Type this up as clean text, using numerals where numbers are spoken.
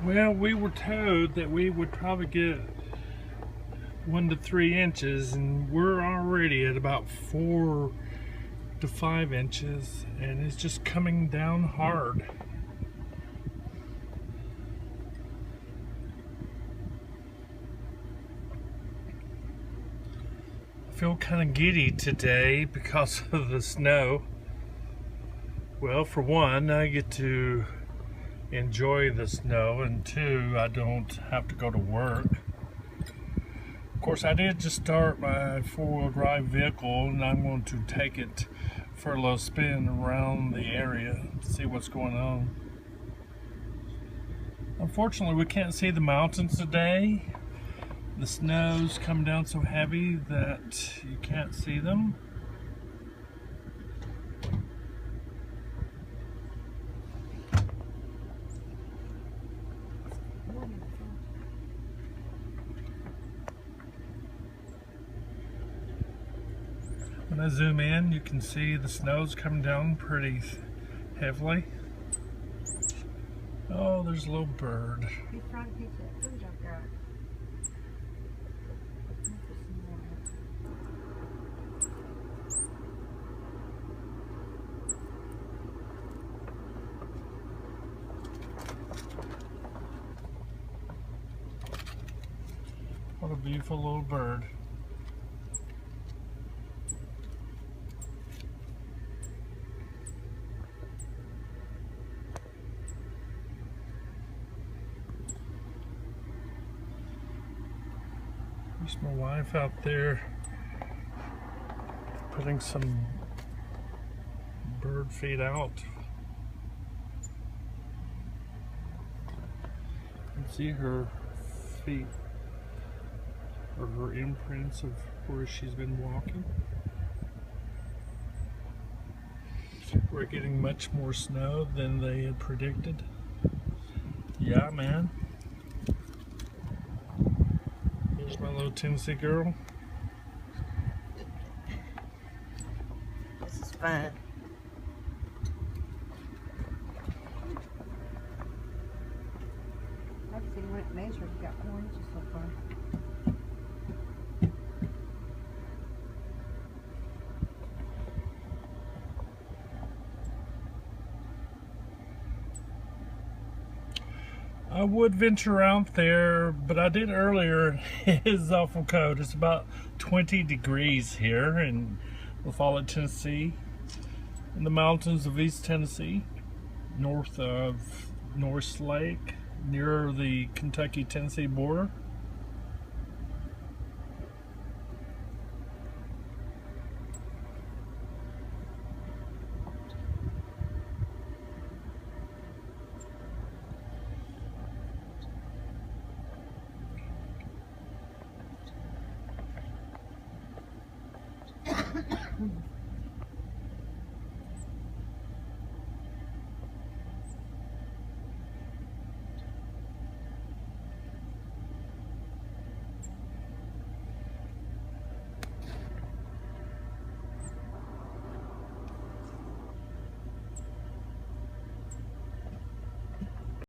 Well, we were told that we would probably get 1 to 3 inches, and we're already at about 4 to 5 inches, and it's just coming down hard. I feel kind of giddy today because of the snow. Well, for one, I get to enjoy the snow, and two, I don't have to go to work. Of course, I did just start my four-wheel drive vehicle, and I'm going to take it for a little spin around the area to see what's going on. Unfortunately, we can't see the mountains today. The snow's come down so heavy that you can't see them. When I zoom in, you can see the snow's coming down pretty heavily. Oh, there's a little bird. What a beautiful little bird. There's my wife out there putting some bird feed out. You can see her feet, or her imprints of where she's been walking. We're getting much more snow than they had predicted. Yeah, man. Here's my little Tennessee girl. This is fun. I've seen when it measured, it got 4 inches so far. I would venture out there, but I did earlier. It is awful cold. It's about 20 degrees here in LaFollette, Tennessee, in the mountains of East Tennessee, north of North Lake, near the Kentucky-Tennessee border.